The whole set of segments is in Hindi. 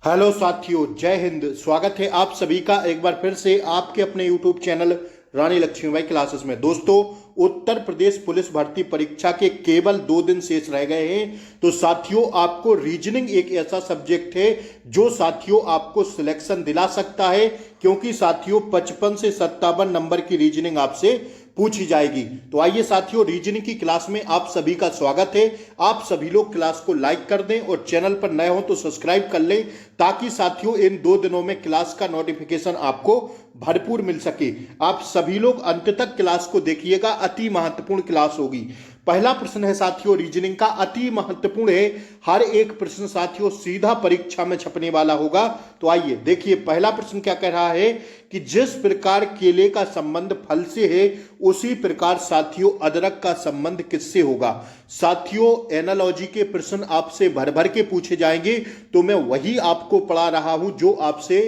हेलो साथियों, जय हिंद। स्वागत है आप सभी का एक बार फिर से आपके अपने यूट्यूब चैनल रानी लक्ष्मीबाई क्लासेस में। दोस्तों, उत्तर प्रदेश पुलिस भर्ती परीक्षा के केवल 2 दिन शेष रह गए हैं। तो साथियों, आपको रीजनिंग एक ऐसा सब्जेक्ट है जो साथियों आपको सिलेक्शन दिला सकता है, क्योंकि साथियों 55 से 57 नंबर की रीजनिंग आपसे पूछी जाएगी। तो आइए साथियों, रीजनिंग की क्लास में आप सभी का स्वागत है। आप सभी लोग क्लास को लाइक कर दें और चैनल पर नए हो तो सब्सक्राइब कर लें, ताकि साथियों इन 2 दिनों में क्लास का नोटिफिकेशन आपको भरपूर मिल सके। आप सभी लोग अंत तक क्लास को देखिएगा, अति महत्वपूर्ण क्लास होगी। पहला प्रश्न है साथियों रीजनिंग का, अति महत्वपूर्ण है। हर एक प्रश्न साथियों सीधा परीक्षा में छपने वाला होगा। तो आइए देखिए, पहला प्रश्न क्या कह रहा है कि जिस प्रकार केले का संबंध फल से है, उसी प्रकार साथियों अदरक का संबंध किससे होगा। साथियों, एनालॉजी के प्रश्न आपसे भर भर के पूछे जाएंगे, तो मैं वही आपको पढ़ा रहा हूं जो आपसे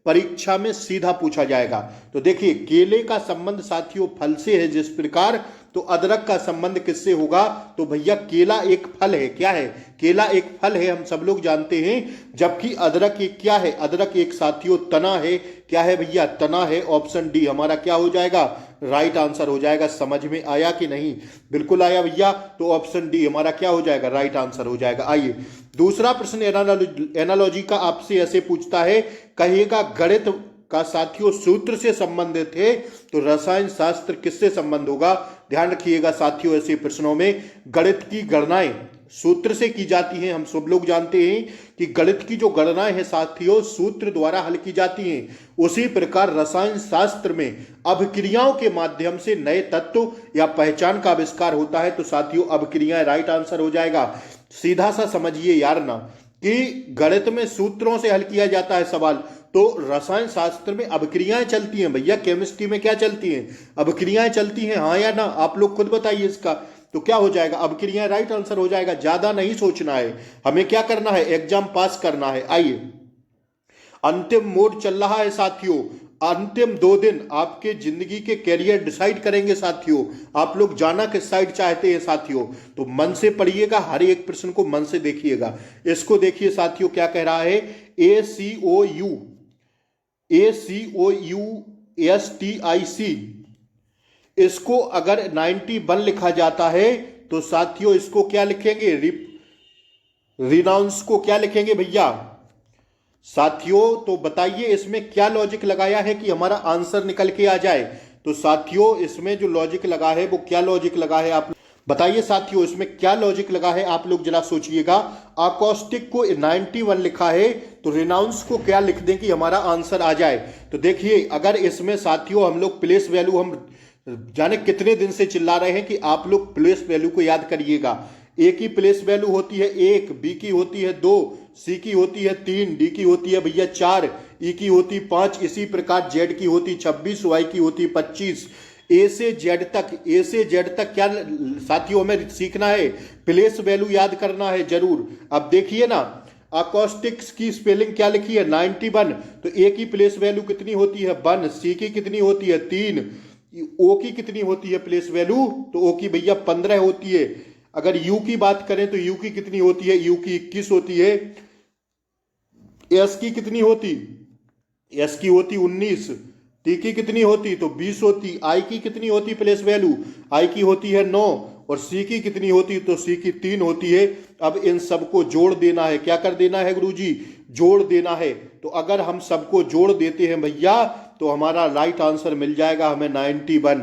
परीक्षा में सीधा पूछा जाएगा। तो देखिए, केले का संबंध साथियों फल से है जिस प्रकार, तो अदरक का संबंध किससे होगा। तो भैया केला एक फल है। क्या है? केला एक फल है, हम सब लोग जानते हैं। जबकि अदरक एक क्या है? अदरक एक साथियों तना है। क्या है भैया? तना है। ऑप्शन डी हमारा क्या हो जाएगा? राइट आंसर हो जाएगा। समझ में आया कि नहीं? बिल्कुल आया भैया। तो ऑप्शन डी हमारा क्या हो जाएगा? राइट आंसर हो जाएगा। आइए दूसरा प्रश्न एनालॉजी का आपसे ऐसे पूछता है, कहिएगा गणित का साथियों सूत्र से संबंधित है, तो रसायन शास्त्र किससे संबंध होगा। ध्यान रखिएगा साथियों, ऐसे प्रश्नों में गणित की गणनाएं सूत्र से की जाती हैं। हम सब लोग जानते हैं कि गणित की जो गणनाएं हैं साथियों सूत्र द्वारा हल की जाती हैं। उसी प्रकार रसायन शास्त्र में अभिक्रियाओं के माध्यम से नए तत्व या पहचान का आविष्कार होता है। तो साथियों अभिक्रियाएं राइट आंसर हो जाएगा। सीधा सा समझिए यार ना, कि गणित में सूत्रों से हल किया जाता है सवाल, तो रसायन शास्त्र में अभिक्रियाएं चलती हैं। भैया केमिस्ट्री में क्या चलती हैं? अभिक्रियाएं चलती हैं। हाँ या ना? आप लोग खुद बताइए इसका। तो क्या हो जाएगा? अभिक्रियाएं राइट आंसर हो जाएगा। ज्यादा नहीं सोचना है, हमें क्या करना है? एग्जाम पास करना है। आइए, अंतिम मोड चल रहा है साथियों। अंतिम 2 दिन आपके जिंदगी के कैरियर डिसाइड करेंगे साथियों। आप लोग जाना किस साइड चाहते हैं साथियों, तो मन से पढ़िएगा, हर एक प्रश्न को मन से देखिएगा। इसको देखिए साथियों, क्या कह रहा है? ACOUSTIC, इसको अगर 91 लिखा जाता है, तो साथियों इसको क्या लिखेंगे? रिनाउंस को क्या लिखेंगे भैया साथियों? तो बताइए इसमें क्या लॉजिक लगाया है कि हमारा आंसर निकल के आ जाए। तो साथियों इसमें जो लॉजिक लगा है वो क्या लॉजिक लगा है, आप बताइए साथियों, इसमें क्या लॉजिक लगा है? आप लोग जरा सोचिएगा। अकॉस्टिक को 91 लिखा है, तो रिनाउंस को क्या लिख दें कि हमारा आंसर आ जाए। तो देखिए, अगर इसमें साथियों हम लोग प्लेस वैल्यू, हम जाने कितने दिन से चिल्ला रहे हैं कि आप लोग प्लेस वैल्यू को याद करिएगा। ए की प्लेस वैल्यू होती है 1, बी की होती है 2, सी की होती है 3, डी की होती है भैया 4, ई की होती 5, इसी प्रकार जेड की होती 26, वाई की होती 25। ए से जेड तक क्या साथियों हमें सीखना है? प्लेस वैल्यू याद करना है जरूर। अब देखिए ना, अकॉस्टिक्स की स्पेलिंग क्या लिखी है? 91। तो ए की प्लेस वैल्यू कितनी होती है? 1। सी की कितनी होती है? 3। ओ की कितनी होती है प्लेस वैल्यू? तो ओ की भैया 15 होती है। अगर यू की बात करें तो यू की कितनी होती है? यू की 21 होती है। एस की कितनी होती? एस की होती 19। टी की कितनी होती? तो 20 होती। आई की कितनी होती प्लेस वैल्यू? आई की होती है 9। और सी की कितनी होती? तो सी की 3 होती है। अब इन सबको जोड़ देना है। क्या कर देना है गुरुजी? जोड़ देना है। तो अगर हम सबको जोड़ देते हैं भैया, तो हमारा राइट आंसर मिल जाएगा हमें 91।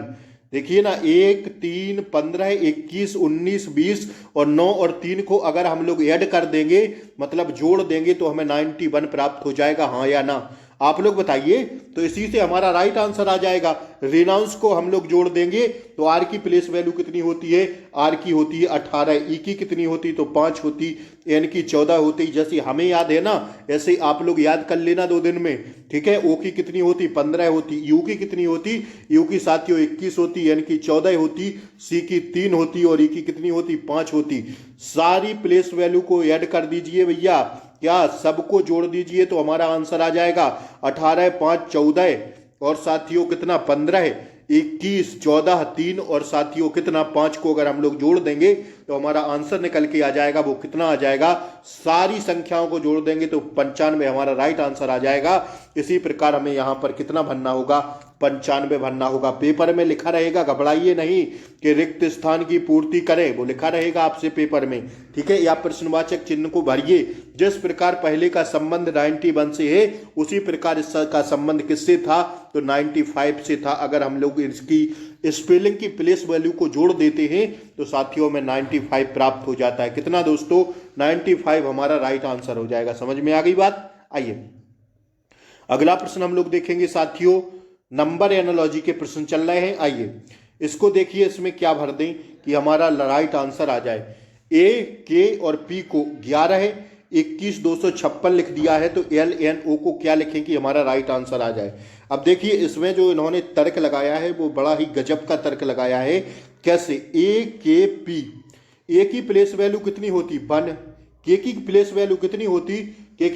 देखिए ना, 1, 3, 15, 21, 19, 20 और 9 और 3 को अगर हम लोग ऐड कर देंगे, मतलब जोड़ देंगे, तो हमें 91 प्राप्त हो जाएगा। हाँ या ना? आप लोग बताइए। तो इसी से हमारा राइट आंसर आ जाएगा। रिनाउंस को हम लोग जोड़ देंगे, तो आर की प्लेस वैल्यू कितनी होती है? आर की होती है 18। ई की कितनी होती? तो 5 होती। एन की 14 होती। जैसे हमें याद है ना, ऐसे आप लोग याद कर लेना 2 दिन में, ठीक है। ओ की कितनी होती? 15 होती। यू की कितनी होती? यू की साथियों 21 होती। एन की 14 होती। सी की 3 होती। और ई की कितनी होती? 5 होती। सारी प्लेस वैल्यू को ऐड कर दीजिए भैया, क्या सबको जोड़ दीजिए, तो हमारा आंसर आ जाएगा 18, 5, 14 और साथियों कितना? 15। 21, 14, 3 और साथियों कितना 5 को अगर हम लोग जोड़ देंगे तो हमारा आंसर निकल के आ जाएगा। वो कितना आ जाएगा, सारी संख्याओं को जोड़ देंगे तो 95 हमारा राइट आंसर आ जाएगा। इसी प्रकार हमें यहाँ पर कितना भरना होगा, 95 भरना होगा। पेपर में लिखा रहेगा, घबराइए नहीं कि रिक्त स्थान की पूर्ति करें, वो लिखा रहेगा आपसे पेपर में, ठीक है। या प्रश्नवाचक चिन्ह को भरिए। जिस प्रकार पहले का संबंध 91 से है उसी प्रकार इसका संबंध किससे था, तो 95 से था। अगर हम लोग इसकी स्पेलिंग की प्लेस वैल्यू को जोड़ देते हैं तो साथियों में 95 प्राप्त हो जाता है। कितना दोस्तों, 95 हमारा राइट आंसर हो जाएगा। समझ में आ गई बात। आइए अगला प्रश्न हम लोग देखेंगे साथियों, नंबर एनालॉजी के प्रश्न चल रहे हैं। आइए इसको देखिए, इसमें क्या भर दें कि हमारा राइट आंसर आ जाए। ए, के और पी को 11 21 256 लिख दिया है तो एल एन ओ को क्या लिखें कि हमारा राइट आंसर आ जाए। अब देखिए इसमें जो इन्होंने तर्क लगाया है वो बड़ा ही गजब का तर्क लगाया है। कैसे, ए के पी, ए की प्लेस वैल्यू कितनी होती 1, के की प्लेस वैल्यू कितनी होती, के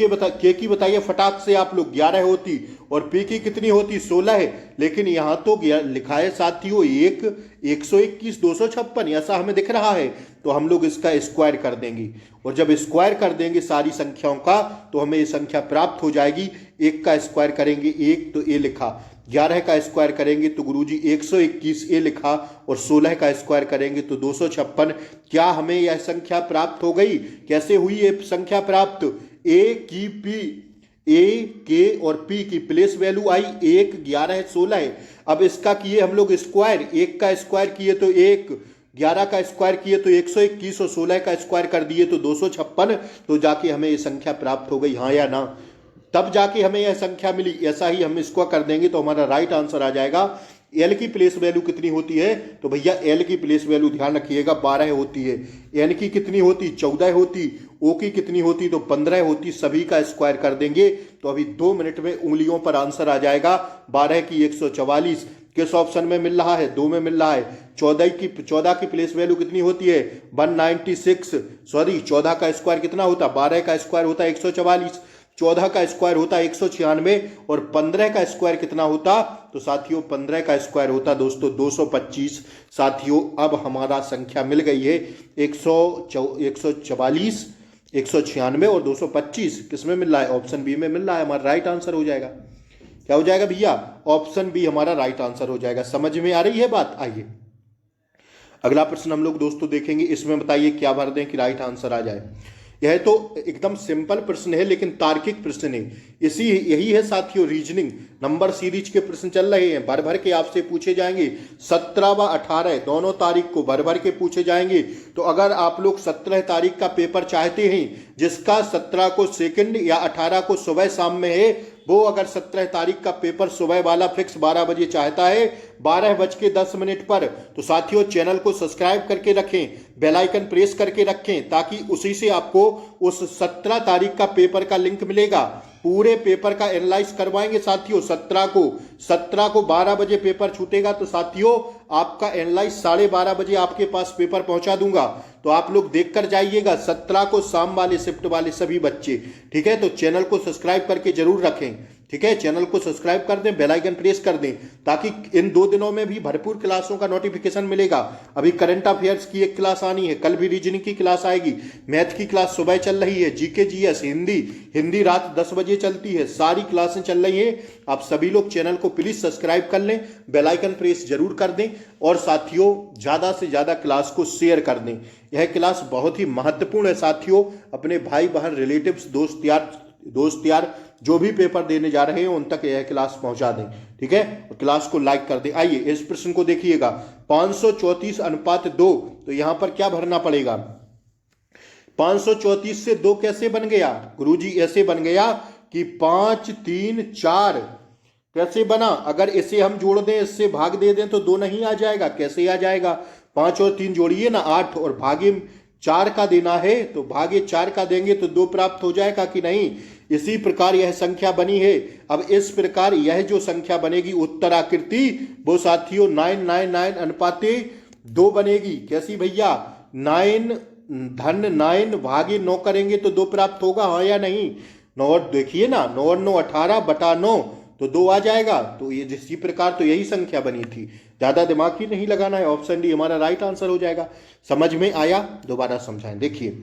की बताइए फटाक से आप लोग 11 होती और पी की कितनी होती 16 है। लेकिन यहां तो लिखा है साथियों 121 256, ऐसा हमें दिख रहा है। तो हम लोग इसका स्क्वायर कर देंगे और जब स्क्वायर कर देंगे सारी संख्याओं का तो हमें ये संख्या प्राप्त हो जाएगी। 1 का स्क्वायर करेंगे 1 तो ए लिखा, 11 का स्क्वायर करेंगे तो गुरुजी 121 ए लिखा और 16 का स्क्वायर करेंगे तो 256। क्या हमें यह संख्या प्राप्त हो गई। कैसे हुई ये संख्या प्राप्त, ए की पी, ए के और पी की प्लेस वैल्यू आई 1, 11, 16 है। अब इसका किए हम लोग स्क्वायर, 1 का स्क्वायर किए तो 1, 11 का स्क्वायर किए तो 121 और 16 का स्क्वायर कर दिए तो 256। तो जाके हमें ये संख्या प्राप्त हो गई, हाँ या ना, तब जाके हमें यह संख्या मिली। ऐसा ही हम इसको कर देंगे तो हमारा राइट आंसर आ जाएगा। एल की प्लेस वैल्यू कितनी होती है, तो भैया एल की प्लेस वैल्यू ध्यान रखिएगा 12 होती है। एन की कितनी होती 14 होती, ओ की कितनी होती तो 15 होती। सभी का स्क्वायर कर देंगे तो अभी 2 मिनट में उंगलियों पर आंसर आ जाएगा। 12 की 144 किस ऑप्शन में मिल रहा है, 2 में मिल रहा है। 14 की प्लेस वैल्यू कितनी होती है 196, सॉरी 14 का स्क्वायर कितना होता, 12 का स्क्वायर होता 144, 14 का स्क्वायर होता 196 और 15 का स्क्वायर कितना होता, तो साथियों 15 का स्क्वायर होता दोस्तों 225। साथियों अब हमारा संख्या मिल गई है 144, 196 और 225। किसमें मिल रहा है, ऑप्शन बी में मिल रहा है। हमारा राइट आंसर हो जाएगा। क्या हो जाएगा भैया, ऑप्शन बी हमारा राइट आंसर हो जाएगा। समझ में आ रही है बात। आइए अगला प्रश्न हम लोग दोस्तों देखेंगे। इसमें बताइए क्या भर दें कि राइट आंसर आ जाए। यह तो एकदम सिंपल प्रश्न है लेकिन तार्किक प्रश्न है। यही है साथियों रीजनिंग। नंबर सीरीज के प्रश्न चल रहे हैं, भर भर के आपसे पूछे जाएंगे। 17 व 18 दोनों तारीख को भर भर के पूछे जाएंगे। तो अगर आप लोग 17 तारीख का पेपर चाहते हैं जिसका 17 को सेकंड या 18 को सुबह शाम में है, वो अगर 17 तारीख का पेपर सुबह वाला फिक्स 12 बजे चाहता है 12:10 पर, तो साथियों चैनल को सब्सक्राइब करके रखें, बेल आइकन प्रेस करके रखें ताकि उसी से आपको उस 17 तारीख का पेपर का लिंक मिलेगा। पूरे पेपर का एनालाइज करवाएंगे साथियों। 17 को 12 बजे पेपर छूटेगा तो साथियों आपका एनालाइज 12:30 बजे आपके पास पेपर पहुंचा दूंगा। तो आप लोग देखकर जाइएगा 17 को शाम वाले शिफ्ट वाले सभी बच्चे, ठीक है। तो चैनल को सब्सक्राइब करके जरूर रखें, ठीक है। चैनल को सब्सक्राइब कर दें, बेल आइकन प्रेस कर दें ताकि इन 2 दिनों में भी भरपूर क्लासों का नोटिफिकेशन मिलेगा। अभी करंट अफेयर्स की एक क्लास आनी है, कल भी रीजनिंग की क्लास आएगी, मैथ की क्लास सुबह चल रही है, जीके जीएस हिंदी रात 10 बजे चलती है। सारी क्लासें चल रही हैं। आप सभी लोग चैनल को प्लीज सब्सक्राइब कर लें, बेल आइकन प्रेस जरूर कर दें और साथियों ज्यादा से ज्यादा क्लास को शेयर कर दें। यह क्लास बहुत ही महत्वपूर्ण है साथियों। अपने भाई बहन रिलेटिव्स दोस्त यार जो भी पेपर देने जा रहे हैं उन तक यह क्लास पहुंचा दें, ठीक है। और क्लास को लाइक कर दें। आइए इस प्रश्न को देखिएगा 534:2। तो यहां पर क्या भरना पड़ेगा, 534 से 2 कैसे बन गया गुरुजी, ऐसे बन गया कि 5 3 4। कैसे बना, अगर इसे हम जोड़ दें इससे भाग दे दें तो 2 नहीं आ जाएगा। कैसे आ जाएगा, 5 और 3 जोड़िए ना 8 और भागे 4 का देना है तो भागे 4 का देंगे तो 2 प्राप्त हो जाएगा कि नहीं। इसी प्रकार यह संख्या बनी है। अब इस प्रकार यह जो संख्या बनेगी उत्तराकृति वो साथियों 999:2 बनेगी। कैसी भैया, 9 धन 9 भागे 9 करेंगे तो 2 प्राप्त होगा, हाँ या नहीं। 9 देखिए ना, 9 9 18 बटा 9 तो 2 आ जाएगा। तो ये इसी प्रकार तो यही संख्या बनी थी, ज्यादा दिमाग ही नहीं लगाना है। ऑप्शन डी हमारा राइट आंसर हो जाएगा। समझ में आया? दोबारा समझाएं। देखिए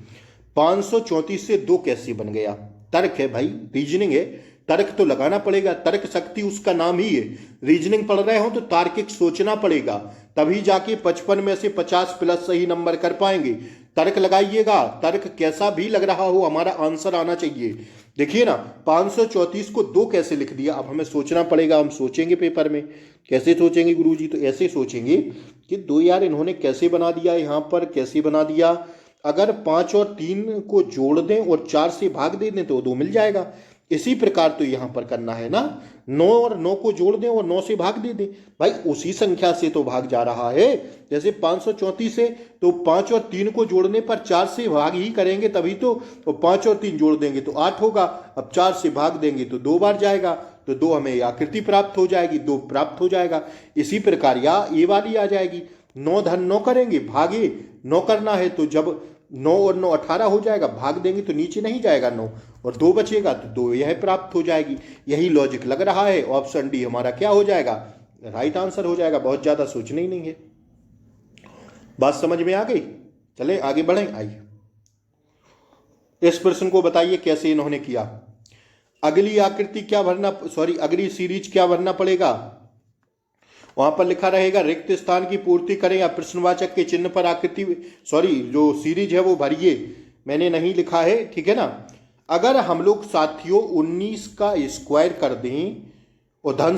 534 से 2 कैसे बन गया? तर्क है भाई, रीजनिंग है, तर्क तो लगाना पड़ेगा। तर्क शक्ति उसका नाम ही है। रीजनिंग पढ़ रहे हो तो तार्किक सोचना पड़ेगा, तभी जाके 55 में से 50 प्लस सही नंबर कर पाएंगे। तर्क लगाइएगा, तर्क कैसा भी लग रहा हो हमारा आंसर आना चाहिए। देखिए ना 534 को 2 कैसे लिख दिया, अब हमें सोचना पड़ेगा। हम सोचेंगे पेपर में, कैसे सोचेंगे गुरुजी? तो ऐसे सोचेंगे कि 2 यार इन्होंने कैसे बना दिया, यहाँ पर कैसे बना दिया। अगर 5 और 3 को जोड़ दें और 4 से भाग दे दें तो 2 मिल जाएगा। इसी प्रकार तो यहां पर करना है ना, 9 और 9 को जोड़ दें और 9 से भाग दे दें। भाई उसी संख्या से तो भाग जा रहा है। जैसे 534 है तो 5 और 3 को जोड़ने पर 4 से भाग ही करेंगे तभी तो 5 और 3 जोड़ देंगे तो 8 होगा। अब 4 से भाग देंगे तो 2 बार जाएगा, तो 2 हमें आकृति प्राप्त हो जाएगी, 2 प्राप्त हो जाएगा। इसी प्रकार या ये वाली आ जाएगी। 9 धन 9 करेंगे, भागे 9 करना है, तो जब 9 और 9 18 हो जाएगा, भाग देंगे तो नीचे नहीं जाएगा 9 और 2 बचेगा तो 2 यह प्राप्त हो जाएगी। यही लॉजिक लग रहा है। ऑप्शन डी हमारा क्या हो जाएगा? राइट आंसर हो जाएगा। बहुत ज्यादा सोचना ही नहीं है। बात समझ में आ गई? चले आगे बढ़ें। आइए इस प्रश्न को बताइए कैसे इन्होंने किया। अगली आकृति क्या भरना, अगली सीरीज क्या भरना पड़ेगा? वहां पर लिखा रहेगा रिक्त स्थान की पूर्ति करें या प्रश्नवाचक के चिन्ह पर आकृति जो सीरीज है वो भरिए। मैंने नहीं लिखा है, ठीक है ना। अगर हम लोग साथियों 19 का स्क्वायर कर दें और धन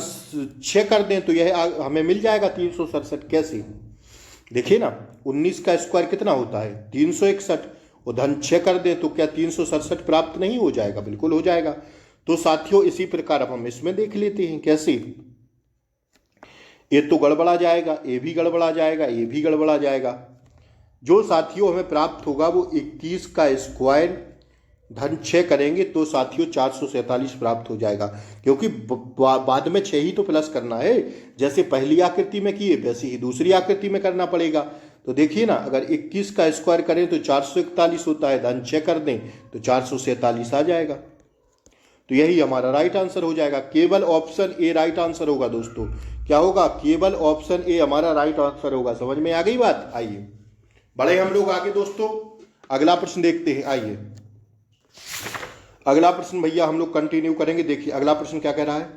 6 कर दें तो यह हमें मिल जाएगा 367। कैसे? देखिए ना 19 का स्क्वायर कितना होता है? 361 और धन 6 कर दें तो क्या 367 प्राप्त नहीं हो जाएगा? बिल्कुल हो जाएगा। तो साथियों इसी प्रकार अब हम इसमें देख लेते हैं कैसे। ये तो गड़बड़ा जाएगा, ये भी गड़बड़ा जाएगा, ये भी गड़बड़ा जाएगा। जो साथियों हमें प्राप्त होगा वो 21 का स्क्वायर धन 6 करेंगे तो साथियों 447 प्राप्त हो जाएगा, क्योंकि बाद में 6 ही तो प्लस करना है। जैसे पहली आकृति में किए वैसे ही दूसरी आकृति में करना पड़ेगा। तो देखिए ना अगर 21 का स्क्वायर करें तो 441 होता है, धन 6 कर दें तो 447 आ जाएगा। तो यही हमारा राइट आंसर हो जाएगा। केवल ऑप्शन ए राइट आंसर होगा दोस्तों। क्या होगा? केवल ऑप्शन ए हमारा राइट आंसर होगा। समझ में आ गई बात? आइए बढ़े हम लोग आगे दोस्तों। अगला प्रश्न देखते हैं। आइए अगला प्रश्न भैया हम लोग कंटिन्यू करेंगे। देखिए अगला प्रश्न क्या कह रहा है।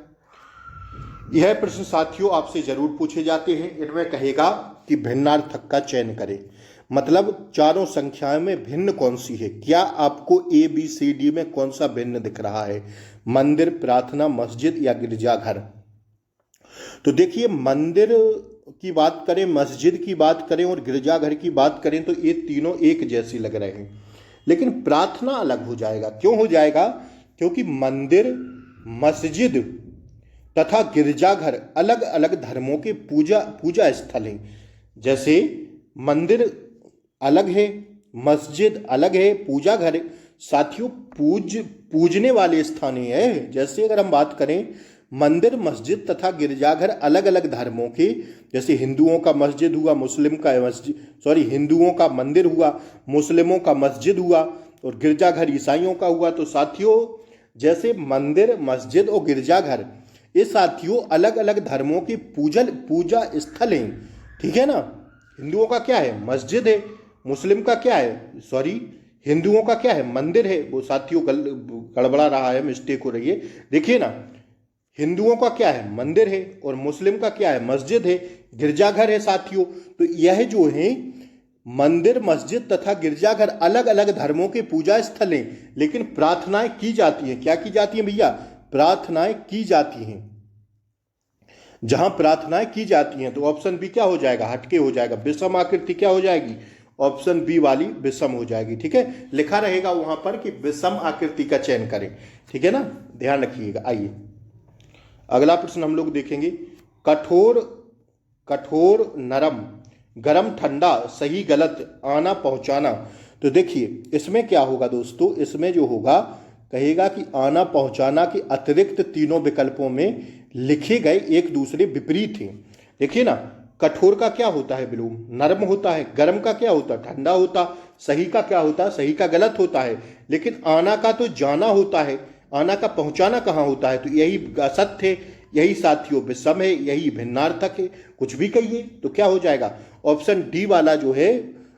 यह प्रश्न साथियों आपसे जरूर पूछे जाते हैं। इनमें कहेगा कि भिन्नार्थक का चयन करें, मतलब चारों संख्याओं में भिन्न कौन सी है। क्या आपको ए बी सी डी में कौन सा भिन्न दिख रहा है? मंदिर, प्रार्थना, मस्जिद या गिरजाघर? तो देखिए मंदिर की बात करें, मस्जिद की बात करें और गिरजाघर की बात करें तो ये तीनों एक जैसे लग रहे हैं, लेकिन प्रार्थना अलग हो जाएगा। क्यों हो जाएगा? क्योंकि मंदिर, मस्जिद तथा गिरजाघर अलग अलग धर्मों के पूजा स्थल हैं। जैसे मंदिर अलग है, मस्जिद अलग है, पूजा घर साथियों पूजने वाले स्थान है। जैसे अगर हम बात करें मंदिर, मस्जिद तथा गिरजाघर अलग अलग धर्मों के, जैसे हिंदुओं का मस्जिद हुआ, मुस्लिम का हिंदुओं का मंदिर हुआ, मुस्लिमों का मस्जिद हुआ और गिरजाघर ईसाइयों का हुआ। तो साथियों जैसे मंदिर, मस्जिद और गिरजाघर ये साथियों अलग अलग धर्मों की पूजा स्थल हैं, ठीक है ना। हिंदुओं का क्या है? मस्जिद है। मुस्लिम का क्या है? हिंदुओं का क्या है? मंदिर है। वो साथियों गड़बड़ा रहा है, मिस्टेक हो रही है। देखिए ना हिंदुओं का क्या है? मंदिर है और मुस्लिम का क्या है? मस्जिद है, गिरजाघर है साथियों। तो यह जो है मंदिर, मस्जिद तथा गिरजाघर अलग अलग धर्मों के पूजा स्थल हैं, लेकिन प्रार्थनाएं की जाती हैं। क्या की जाती हैं भैया? प्रार्थनाएं की जाती हैं। जहां प्रार्थनाएं की जाती हैं तो ऑप्शन बी क्या हो जाएगा? हटके हो जाएगा। विषम आकृति क्या हो जाएगी? ऑप्शन बी वाली विषम हो जाएगी। ठीक है, लिखा रहेगा वहां पर कि विषम आकृति का चयन करें। ठीक है ना, ध्यान रखिएगा। आइए अगला प्रश्न हम लोग देखेंगे। कठोर नरम, गरम ठंडा, सही गलत, आना पहुंचाना। तो देखिए इसमें क्या होगा दोस्तों, इसमें जो होगा कहेगा कि आना पहुंचाना के अतिरिक्त तीनों विकल्पों में लिखे गए एक दूसरे विपरीत हैं। देखिए ना, कठोर का क्या होता है? बिल्कुल नरम होता है। गर्म का क्या होता है? ठंडा होता। सही का क्या होता है? सही का गलत होता है। लेकिन आना का तो जाना होता है। आना का पहुंचाना कहाँ होता है? तो यही असत्य है, यही साथियों विषम है, यही भिन्नार्थक है, कुछ भी कहिए। तो क्या हो जाएगा? ऑप्शन डी वाला जो है,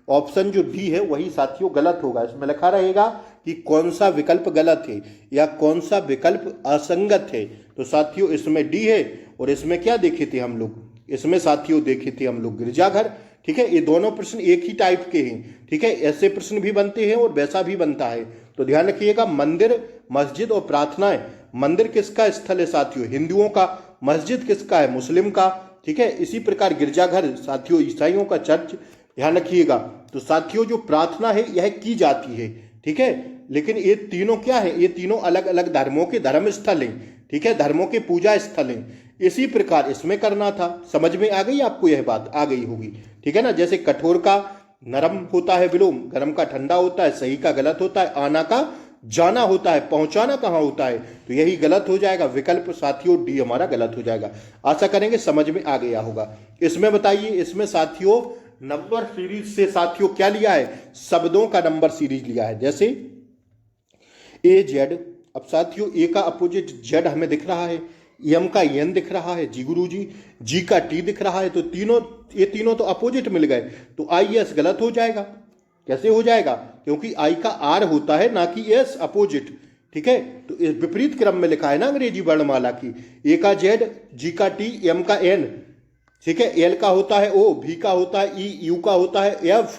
ऑप्शन जो डी है वही साथियों गलत होगा। इसमें लिखा रहेगा कि कौन सा विकल्प गलत है या कौन सा विकल्प असंगत है। तो साथियों इसमें डी है। और इसमें क्या देखे थे हम लोग? इसमें साथियों देखे थे हम लोग गिरजाघर। ठीक है, ये दोनों प्रश्न एक ही टाइप के हैं। ठीक है, ऐसे प्रश्न भी बनते हैं और वैसा भी बनता है। तो ध्यान रखिएगा, मंदिर, मस्जिद और प्रार्थनाएं। मंदिर किसका स्थल है साथियों? हिंदुओं का। मस्जिद किसका है? मुस्लिम का। ठीक है, इसी प्रकार गिरजाघर साथियों ईसाइयों का चर्च। ध्यान रखिएगा। तो साथियों जो प्रार्थना है यह की जाती है। ठीक है, लेकिन ये तीनों क्या है? ये तीनों अलग अलग धर्मों के धर्म स्थल हैं। ठीक है, धर्मों के पूजा स्थल हैं। इसी प्रकार इसमें करना था। समझ में आ गई आपको? यह बात आ गई होगी। ठीक है ना, जैसे कठोर का नरम होता है विलोम, गर्म का ठंडा होता है, सही का गलत होता है, आना का जाना होता है, पहुंचाना कहाँ होता है? तो यही गलत हो जाएगा। विकल्प साथियों डी हमारा गलत हो जाएगा। आशा करेंगे समझ में आ गया होगा। इसमें बताइए, इसमें साथियों नंबर सीरीज से साथियों क्या लिया है? शब्दों का नंबर सीरीज लिया है। जैसे ए जेड, अब साथियों ए का अपोजिट जेड हमें दिख रहा है, एम का एन दिख रहा है, जी गुरुजी, जी का टी दिख रहा है। तो तीनों, ये तीनों तो अपोजिट मिल गए। तो आई एस गलत हो जाएगा। कैसे हो जाएगा? क्योंकि आई का आर होता है ना कि एस, अपोजिट। ठीक है, तो इस विपरीत क्रम में लिखा है ना अंग्रेजी वर्णमाला की। ए का जेड, जी का टी, एम का एन। ठीक है, एल का होता है ओ, भी का होता है ई, यू का होता है एफ।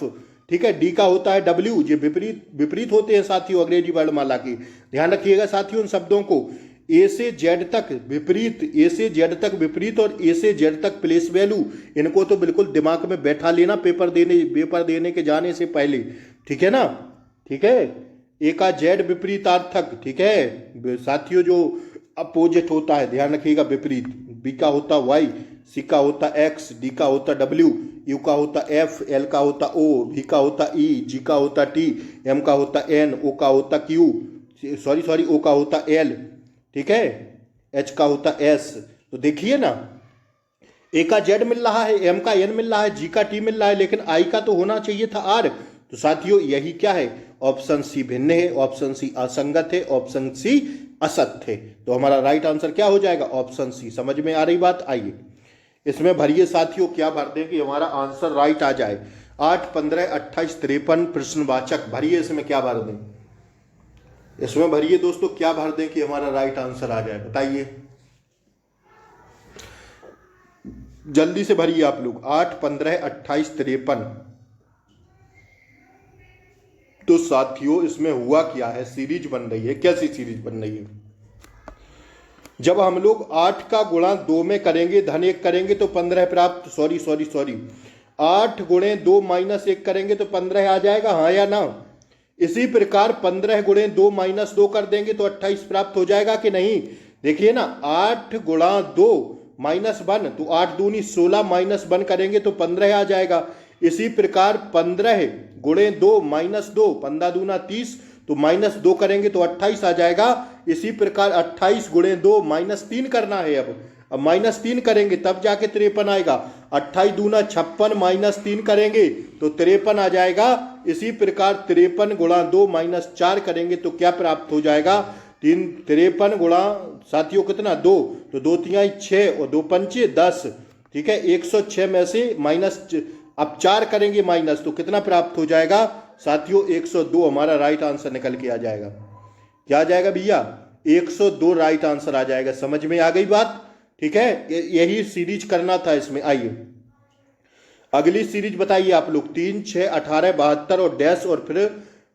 ठीक है, डी का होता है डब्ल्यू। ये विपरीत होते हैं साथियों अंग्रेजी वर्णमाला की। ध्यान रखिएगा साथियों उन शब्दों को। ए से जेड तक विपरीत, ए से जेड तक विपरीत और ए से जेड तक प्लेस वैल्यू, इनको तो बिल्कुल दिमाग में बैठा लेना पेपर देने के जाने से पहले। ठीक है ना? ठीक है, ए का जेड विपरीतार्थक। ठीक है साथियों, जो अपोजिट होता है ध्यान रखिएगा विपरीत। बी का होता वाई, सी का होता एक्स, डी का होता डब्ल्यू, यू का होता एफ, एल का होता ओ, भी का होता ई, जी का होता टी, एम का होता एन, ओ का होता क्यू, सॉरी ओ का होता एल। ठीक है, एच का होता एस। तो देखिए ना, ए का जेड मिल रहा है, एम का एन मिल रहा है, जी का टी मिल रहा है, लेकिन आई का तो होना चाहिए था आर। तो साथियों यही क्या है? ऑप्शन सी भिन्न है, ऑप्शन सी असंगत है, ऑप्शन सी असत्य है। तो हमारा राइट आंसर क्या हो जाएगा? Option C. समझ में आ रही बात? आइए इसमें भरिए साथियों, क्या भर दें कि हमारा आंसर राइट आ जाए। 8, 15, 28, 53 प्रश्नवाचक भरिए। इसमें क्या भर दें? इसमें भरिए दोस्तों, क्या भर दें कि हमारा राइट आंसर आ जाए? बताइए, जल्दी से भरिए आप लोग। 8, 15, 28, 53। तो साथियों इसमें हुआ क्या है? सीरीज बन रही है। कैसी सीरीज बन रही है? जब हम लोग 8 का गुणा 2 में करेंगे, धन 1 करेंगे तो 15 प्राप्त, सॉरी 8 गुणे 2 माइनस 1 करेंगे तो 15 आ जाएगा, हाँ या ना? इसी प्रकार 15 गुणे 2 माइनस 2 कर देंगे तो 28 प्राप्त हो जाएगा कि नहीं? देखिए ना, 8 गुणा 2 माइनस 1, तो 8 दूनी 16 माइनस 1 करेंगे तो 15 आ जाएगा। इसी प्रकार 15 गुणे 2 माइनस 2, 15 दूना 30, तो माइनस 2 करेंगे तो 28 आ जाएगा। इसी प्रकार 28 गुणे 2 माइनस 3 करना है। अब माइनस 3 करेंगे तब जाके 53 आएगा। 28 दूना 56 माइनस 3 करेंगे तो 53 आ जाएगा। इसी प्रकार 53 गुणा 2 माइनस 4 करेंगे तो क्या प्राप्त हो जाएगा? 53 गुणा साथियों कितना? 2, तो 2 तिहाई 6 और 2 पंचे 10। ठीक है, 106 में से माइनस, अब 4 करेंगे माइनस तो कितना प्राप्त हो जाएगा साथियों? 102 हमारा राइट आंसर निकल के आ जाएगा। क्या आ जाएगा भैया? 102 राइट आंसर आ जाएगा। समझ में आ गई बात? ठीक है, यही सीरीज करना था इसमें। आइए अगली सीरीज बताइए आप लोग। 3, 6, 18, 72 और डैश और फिर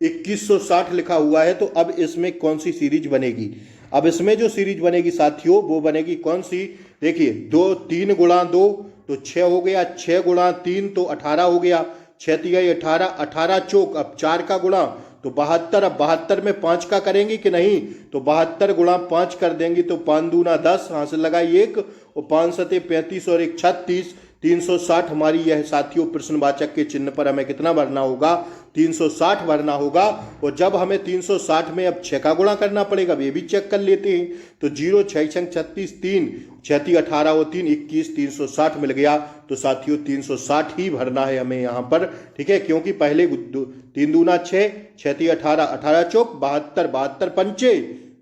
2160 लिखा हुआ है। तो अब इसमें कौन सी सीरीज बनेगी? अब इसमें जो सीरीज बनेगी साथियों वो बनेगी कौन सी? देखिए, 3 गुणा 2 तो 6 हो गया, 6 गुणा 3 तो 18 हो गया, 6 तिहाई 18, 18 चौक, अब 4 का गुणा तो 72। अब 72 में 5 का करेंगे कि नहीं? तो 72 गुणा 5 कर देंगे तो 5 दूना 10, हासिल लगाई 1 और 5 सते 35 और 1 36, 360 हमारी यह साथियों प्रश्नवाचक के चिन्ह पर हमें कितना भरना होगा? 360 भरना होगा। और जब हमें 360 में अब 6 का गुणा करना पड़ेगा, ये भी चेक कर लेते हैं। तो 0, 6, 36, 3, 6, 18 और 3, 21, 360 मिल गया। तो साथियों 360 ही भरना है हमें यहाँ पर। ठीक है, क्योंकि पहले 3 दूना 6, 6 18, 18 चौक 72, 72 पंचे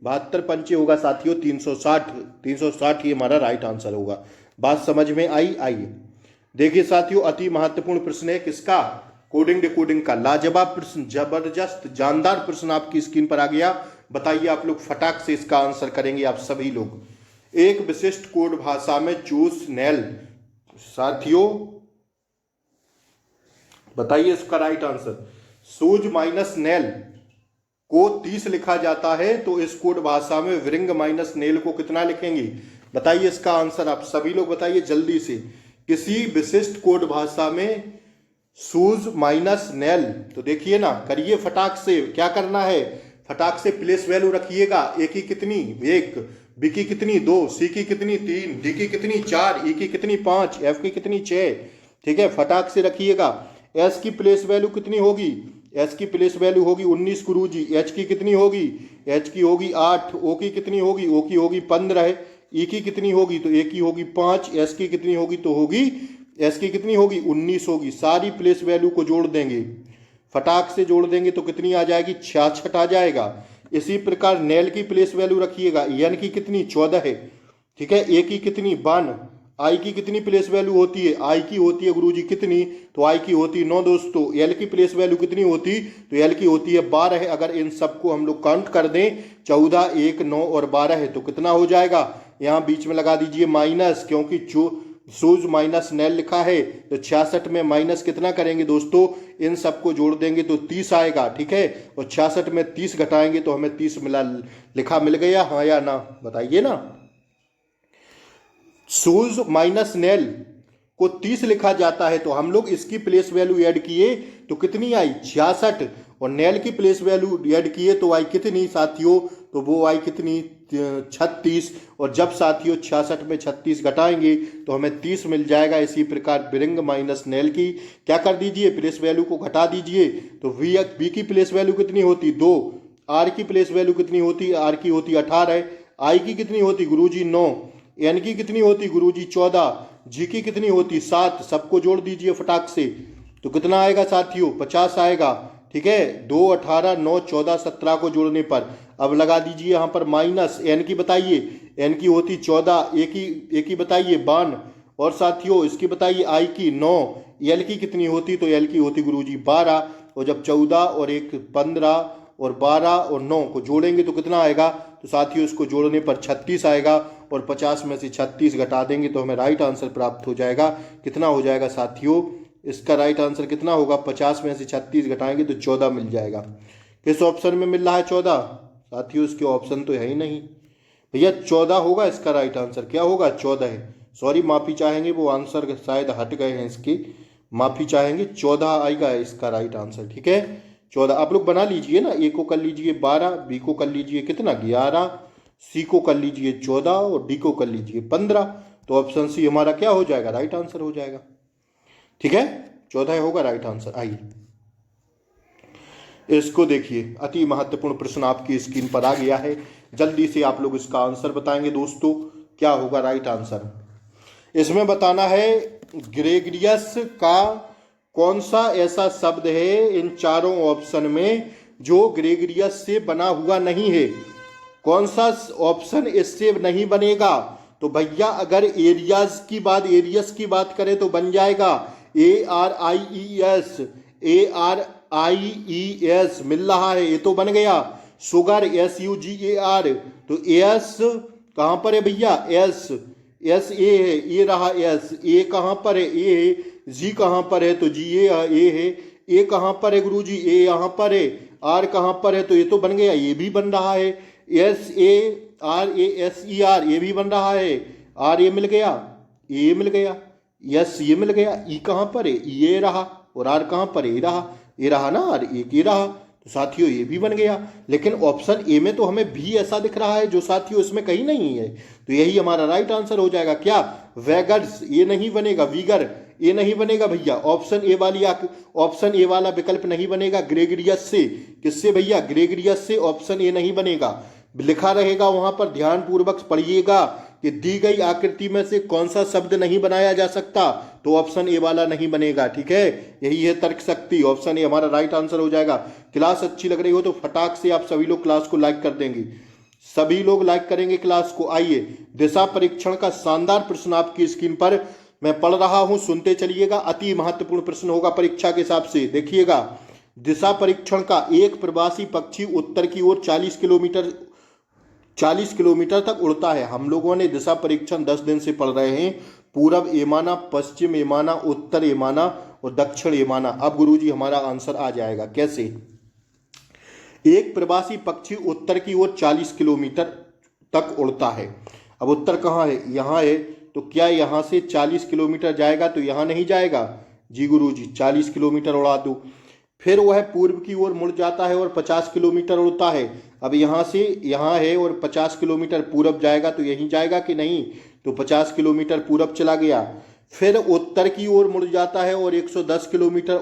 72 पंचे होगा साथियों 360, 360 ही हमारा राइट आंसर होगा। बात समझ में आई? आइए देखिए साथियों, अति महत्वपूर्ण प्रश्न है किसका? कोडिंग डिकोडिंग का। लाजवाब प्रश्न, जबरदस्त जानदार प्रश्न आपकी स्क्रीन पर आ गया। बताइए आप लोग फटाक से इसका आंसर करेंगे आप सभी लोग। एक विशिष्ट कोड भाषा में चूस नेल, साथियों बताइए इसका राइट आंसर। सूज माइनस नेल को 30 लिखा जाता है, तो इस कोड भाषा में विरिंग माइनस नेल को कितना लिखेंगे? बताइए इसका आंसर आप सभी लोग बताइए जल्दी से। किसी विशिष्ट कोड भाषा में सूज माइनस नेल, तो देखिए ना, करिए फटाक से। क्या करना है? फटाक से प्लेस वैल्यू रखिएगा। ए की कितनी? 1, बी की कितनी? 2, सी की कितनी? 3, डी की कितनी? 4, ई की कितनी? 5, एफ की कितनी? 6। ठीक है, फटाक से रखिएगा। एस की प्लेस वैल्यू कितनी होगी? एस की प्लेस वैल्यू होगी 19 गुरुजी। एच की कितनी होगी? एच की होगी 8। ओ की कितनी होगी? ओ की होगी 15। ई की कितनी होगी? तो ए की होगी 5। एस की कितनी होगी? तो होगी एस की कितनी होगी? 19 होगी। सारी प्लेस वैल्यू को जोड़ देंगे, फटाक से जोड़ देंगे तो कितनी आ जाएगी? 66 आ जाएगा। इसी प्रकार नेल की प्लेस वैल्यू रखिएगा। एन की कितनी? 14 है। ठीक है, ए की कितनी? 52। आई की कितनी प्लेस वैल्यू होती है? आई की होती है गुरुजी कितनी? तो आई की होती है 9 दोस्तों। एल की प्लेस वैल्यू कितनी होती? तो एल की होती है 12। अगर इन सबको हम लोग काउंट कर दें, 14, 1, 9 और 12 है, तो कितना हो जाएगा? यहाँ बीच में लगा दीजिए माइनस, क्योंकि सूज माइनस नेल लिखा है, तो 66 में माइनस कितना करेंगे दोस्तों? इन सबको जोड़ देंगे तो 30 आएगा। ठीक है, और 66 में 30 घटाएंगे तो हमें 30 मिला। लिखा मिल गया, हाँ या ना? बताइए ना। सूज माइनस नेल को 30 लिखा जाता है, तो हम लोग इसकी प्लेस वैल्यू ऐड किए तो कितनी आई? 66। और नेल की प्लेस वैल्यू ऐड किए तो आई कितनी साथियों? तो वो आई कितनी? 36। और जब साथियों 66 में 36 घटाएंगे तो हमें 30 मिल जाएगा। इसी प्रकार बिरिंग माइनस नेल की क्या कर दीजिए? प्लेस वैल्यू को घटा दीजिए। तो बी की प्लेस वैल्यू कितनी होती? 2। आर की प्लेस वैल्यू कितनी होती? आर की होती 18। आई की कितनी होती गुरुजी? 9। एन की कितनी होती गुरुजी? 14। जी की कितनी होती? 7। सबको जोड़ दीजिए फटाक से, तो कितना आएगा साथियों? 50 आएगा। ठीक है, 2, 18, 9, 14, 17 को जोड़ने पर अब लगा दीजिए यहाँ पर माइनस। एन की बताइए, एन की होती 14। ए की बताइए 52। और साथियों इसकी बताइए आई की 9। एल की कितनी होती? तो एल की होती गुरुजी 12। और जब 14 और 1 15 और 12 और 9 को जोड़ेंगे तो कितना आएगा? तो साथियों इसको जोड़ने पर 36 आएगा। और 50 में से 36 घटा देंगे तो हमें राइट आंसर प्राप्त हो जाएगा। कितना हो जाएगा साथियों? इसका राइट आंसर कितना होगा? 50 में से 36 घटाएंगे तो 14 मिल जाएगा। किस ऑप्शन में मिल रहा है 14? साथियों इसके ऑप्शन तो है ही नहीं भैया। 14 होगा इसका राइट आंसर। क्या होगा? 14 है। सॉरी, माफ़ी चाहेंगे, वो आंसर शायद हट गए हैं इसके, माफ़ी चाहेंगे। 14 आएगा इसका राइट आंसर। ठीक है, 14 आप लोग बना लीजिए ना। ए को कर लीजिए 12, बी को कर लीजिए कितना? 11, सी को कर लीजिए 14 और डी को कर लीजिए 15। तो ऑप्शन सी हमारा क्या हो जाएगा? राइट आंसर हो जाएगा। ठीक है, 14 होगा राइट आंसर। आइए इसको देखिए, अति महत्वपूर्ण प्रश्न आपकी स्क्रीन पर आ गया है। जल्दी से आप लोग इसका आंसर बताएंगे दोस्तों, क्या होगा राइट आंसर। इसमें बताना है ग्रेगरियस का कौन सा ऐसा शब्द है इन चारों ऑप्शन में जो ग्रेगरियस से बना हुआ नहीं है। कौन सा ऑप्शन इससे नहीं बनेगा? तो भैया अगर एरियाज की बात, एरियस की बात करें तो बन जाएगा ARIES। ARIES मिल रहा है, ये तो बन गया। सुगर SUGAR, तो एस कहां पर है भैया? एस ए है, ये रहा एस। ए कहां पर है? ए है। जी कहां पर है? तो जी ए है। ए कहां पर है गुरुजी? ए यहां पर है। आर कहां पर है? तो ये तो बन गया, ये भी बन रहा है। SARASER ये भी बन रहा है। आर ये मिल गया, ये मिल गया, यस ये मिल गया। ई कहां पर है? ये रहा। और आर कहां पर है? ये रहा। ये रहा ना, आर एक ये रहा। तो साथियों ये भी बन गया। लेकिन ऑप्शन ए में तो हमें भी ऐसा दिख रहा है जो साथियों इसमें कहीं नहीं है, तो यही हमारा राइट आंसर हो जाएगा। क्या? वैगर्स ये नहीं बनेगा, वीगर ये नहीं बनेगा भैया। ऑप्शन ए वाला विकल्प नहीं बनेगा ग्रेगरियस से। किससे भैया? ग्रेगरियस से ऑप्शन ए नहीं बनेगा। लिखा रहेगा वहां पर, ध्यान पूर्वक पढ़िएगा कि दी गई आकृति में से कौन सा शब्द नहीं बनाया जा सकता, तो ऑप्शन ए वाला नहीं बनेगा। ठीक है, यही है तर्क शक्ति। ऑप्शन ए हमारा राइट आंसर हो जाएगा। क्लास अच्छी लग रही हो तो फटाक से आप सभी लोग क्लास को लाइक कर देंगे। सभी लोग लाइक करेंगे क्लास को। आइए, दिशा परीक्षण का शानदार प्रश्न आपकी स्क्रीन पर मैं पढ़ रहा हूं, सुनते चलिएगा। अति महत्वपूर्ण प्रश्न होगा परीक्षा के हिसाब से। देखिएगा, दिशा परीक्षण का एक प्रवासी पक्षी उत्तर की ओर 40 किलोमीटर तक उड़ता है। हम लोगों ने दिशा परीक्षण 10 दिन से पढ़ रहे हैं। पूरब एमाना, पश्चिम एमाना, उत्तर एमाना और दक्षिण एमाना। अब गुरुजी हमारा आंसर आ जाएगा। कैसे? एक प्रवासी पक्षी उत्तर की ओर 40 किलोमीटर तक उड़ता है। अब उत्तर कहाँ है? यहाँ है। तो क्या यहाँ से 40 किलोमीटर जाएगा? तो यहाँ नहीं जाएगा जी गुरुजी, 40 किलोमीटर उड़ा दूँ। फिर वह पूर्व की ओर मुड़ जाता है और 50 किलोमीटर उड़ता है। अब यहाँ से यहाँ है और 50 किलोमीटर पूरब जाएगा, तो यहीं जाएगा कि नहीं? तो 50 किलोमीटर पूरब चला गया। फिर उत्तर की ओर मुड़ जाता है और 110 किलोमीटर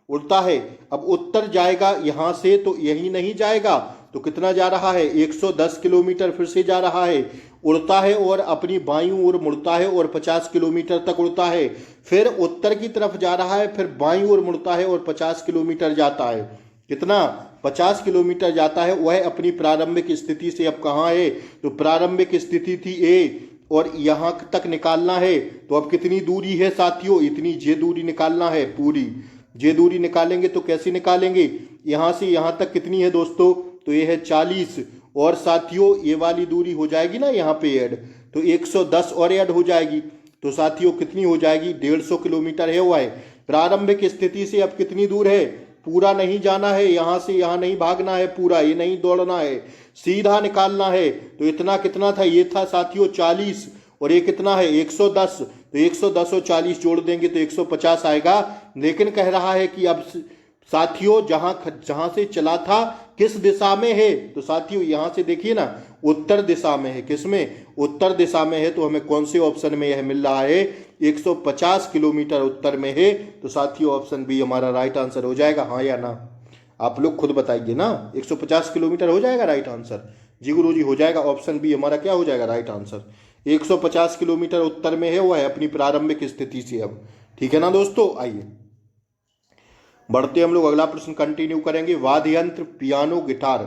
उड़ता है। अब उत्तर जाएगा यहाँ से, तो यहीं नहीं जाएगा, तो कितना जा रहा है? 110 किलोमीटर फिर से जा रहा है, उड़ता है और अपनी बाईं ओर मुड़ता है और 50 किलोमीटर तक उड़ता है। फिर उत्तर की तरफ जा रहा है, फिर बाईं ओर मुड़ता है और 50 किलोमीटर जाता है। कितना? 50 किलोमीटर जाता है। वह अपनी प्रारंभिक स्थिति से अब कहाँ है? तो प्रारंभिक स्थिति थी ए और यहाँ तक निकालना है। तो अब कितनी दूरी है साथियों? इतनी जे दूरी निकालना है पूरी। जे दूरी निकालेंगे तो कैसे निकालेंगे? यहाँ से यहाँ तक कितनी है दोस्तों? तो ये है 40 और साथियों ये वाली दूरी हो जाएगी ना यहाँ पे ऐड, तो 110 और ऐड हो जाएगी। तो साथियों कितनी हो जाएगी? 150 किलोमीटर है। वह प्रारंभिक स्थिति से अब कितनी दूर है? पूरा नहीं जाना है, यहाँ से यहाँ नहीं भागना है, पूरा ये नहीं दौड़ना है, सीधा निकालना है। तो इतना कितना था? ये था साथियों 40 और ये कितना है? 110। तो 110 और 40 जोड़ देंगे तो 150 आएगा। लेकिन कह रहा है कि अब साथियों जहां से चला था किस दिशा में है? तो साथियों यहां से देखिए ना, उत्तर दिशा में है। किसमें? उत्तर दिशा में है। तो हमें कौन से ऑप्शन में यह मिल रहा है? 150 किलोमीटर उत्तर में है। तो साथियों ऑप्शन बी हमारा राइट आंसर हो जाएगा। हाँ या ना? आप लोग खुद बताइए ना। 150 किलोमीटर हो जाएगा राइट आंसर? जी गुरुजी हो जाएगा। ऑप्शन बी हमारा क्या हो जाएगा राइट आंसर? 150 किलोमीटर उत्तर में है। वह है अपनी प्रारंभिक स्थिति से अब। ठीक है ना दोस्तों? आइए बढ़ते हम लोग अगला प्रश्न कंटिन्यू करेंगे। वाद्य यंत्र, पियानो, गिटार,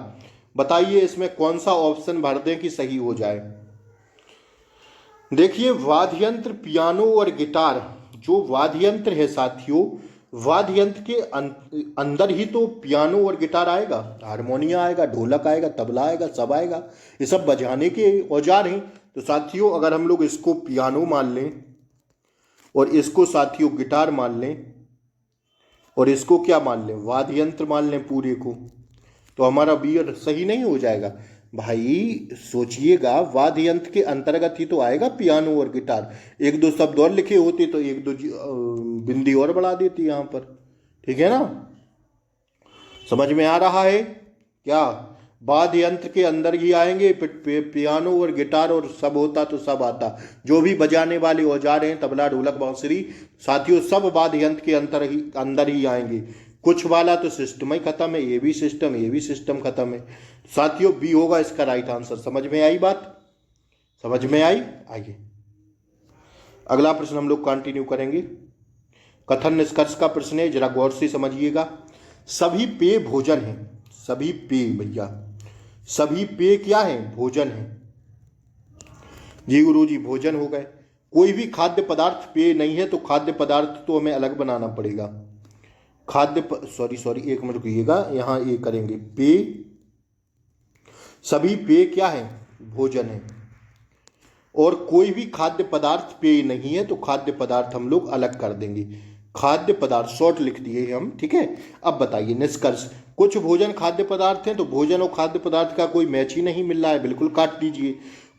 बताइए इसमें कौन सा ऑप्शन भर दें कि सही हो जाए। देखिए वाद्य यंत्र, पियानो और गिटार, जो वाद्य यंत्र है साथियों, वाद्य यंत्र के अंदर ही तो पियानो और गिटार आएगा, हारमोनिया आएगा, ढोलक आएगा, तबला आएगा, सब आएगा। ये सब बजाने के औजार हैं। तो साथियों अगर हम लोग इसको पियानो मान लें और इसको साथियों गिटार मान लें और इसको क्या मान लें? वाद्य यंत्र मान लें पूरे को, तो हमारा बी सही नहीं हो जाएगा। भाई सोचिएगा, वाद्य यंत्र के अंतर्गत ही तो आएगा पियानो और गिटार। एक दो शब्द और लिखे होते तो एक दो बिंदी और बढ़ा देती यहाँ पर। ठीक है ना? समझ में आ रहा है क्या? वाद्य यंत्र के अंदर ही आएंगे पियानो और गिटार, और सब होता तो सब आता। जो भी बजाने वाले औजार हैं, तबला, ढोलक, बांसुरी, साथियों सब वाद्य यंत्र के अंदर ही आएंगे। कुछ वाला तो सिस्टम ही खत्म है, ये भी सिस्टम खत्म है। साथियों बी होगा इसका राइट आंसर। समझ में आई बात? समझ में आई? आइए अगला प्रश्न हम लोग कंटिन्यू करेंगे। कथन निष्कर्ष का प्रश्न है, जरा गौर से समझिएगा। सभी पेय भोजन है। सभी पेय भैया, सभी पेय क्या है? भोजन है। जी गुरुजी भोजन हो गए। कोई भी खाद्य पदार्थ पेय नहीं है, तो खाद्य पदार्थ तो हमें अलग बनाना पड़ेगा। सॉरी एक मिनट रुकिएगा, यहाँ ये करेंगे पेय। सभी पेय क्या है? भोजन है। और कोई भी खाद्य पदार्थ पेय नहीं है, तो खाद्य पदार्थ हम लोग अलग कर देंगे। खाद्य पदार्थ शॉर्ट लिख दिए हम। ठीक है, अब बताइए निष्कर्ष। कुछ भोजन खाद्य पदार्थ हैं, तो भोजन और खाद्य पदार्थ का कोई मैच ही नहीं मिल रहा है, बिल्कुल काट दीजिए।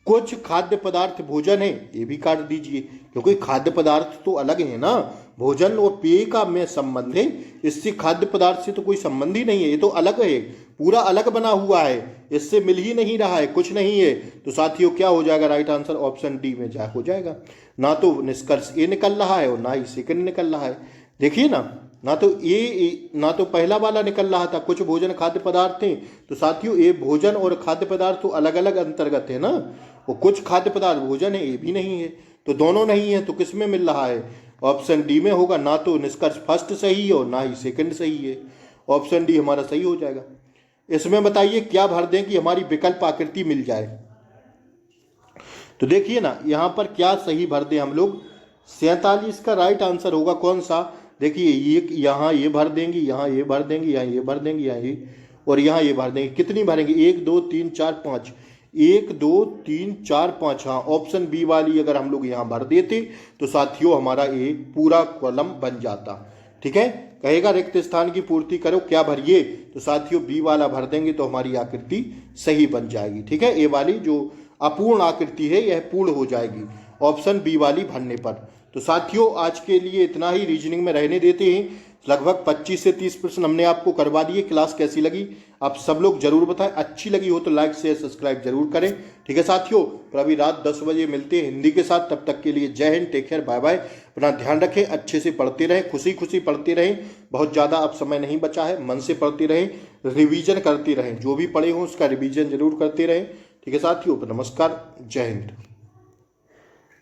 कुछ खाद्य पदार्थ भोजन है, ये भी काट दीजिए, क्योंकि खाद्य पदार्थ तो अलग है ना। भोजन और पेय का में संबंध है, इससे खाद्य पदार्थ से तो कोई संबंध ही नहीं है। ये तो अलग है, पूरा अलग बना हुआ है, इससे मिल ही नहीं रहा है, कुछ नहीं है। तो साथियों क्या हो जाएगा राइट आंसर? ऑप्शन डी में हो जाएगा। ना तो निष्कर्ष ए निकल रहा है और ना ही सेकंड निकल रहा है। देखिए ना तो ए, ना तो पहला वाला निकल रहा था कुछ भोजन खाद्य पदार्थ थे। तो साथियों ये भोजन और खाद्य पदार्थ तो अलग अलग अंतर्गत है ना। वो कुछ खाद्य पदार्थ भोजन है, ये भी नहीं है, तो दोनों नहीं है। तो किस में मिल रहा है? ऑप्शन डी में होगा। ना तो निष्कर्ष फर्स्ट सही है और ना ही सेकंड सही है। ऑप्शन डी हमारा सही हो जाएगा। इसमें बताइए क्या भर दें कि हमारी विकल्प आकृति मिल जाए। तो देखिए ना यहाँ पर क्या सही भर दें हम लोग। 47 का राइट आंसर होगा कौन सा, देखिए ये यहाँ ये भर देंगे, यहाँ ये भर देंगे, यहाँ ये भर देंगे, यहाँ ये और यहाँ ये भर देंगे। कितनी भरेंगे, 1 2 3 4 5, 1 2 3 4 5। हाँ, ऑप्शन बी वाली अगर हम लोग यहाँ भर देते तो साथियों हमारा ये पूरा कॉलम बन जाता। ठीक है, कहेगा रिक्त स्थान की पूर्ति करो, क्या भरिए, तो साथियों बी वाला भर देंगे तो हमारी आकृति सही बन जाएगी। ठीक है, ए वाली जो अपूर्ण आकृति है यह पूर्ण हो जाएगी ऑप्शन बी वाली भरने पर। तो साथियों आज के लिए इतना ही, रीजनिंग में रहने देते हैं। लगभग 25 से 30 प्रश्न हमने आपको करवा दिए। क्लास कैसी लगी आप सब लोग जरूर बताएं, अच्छी लगी हो तो लाइक शेयर सब्सक्राइब जरूर करें। ठीक है साथियों, पर अभी रात 10 बजे मिलते हैं हिंदी के साथ, तब तक के लिए Jai Hind, take care, bye bye. अपना ध्यान रखें, अच्छे से पढ़ते रहें, खुशी खुशी पढ़ते रहें, बहुत ज़्यादा अब समय नहीं बचा है, मन से पढ़ते रहें, रिवीजन करते रहें, जो भी पढ़े हों उसका रिवीजन जरूर करते रहें। ठीक है साथियों, नमस्कार, जय हिंद।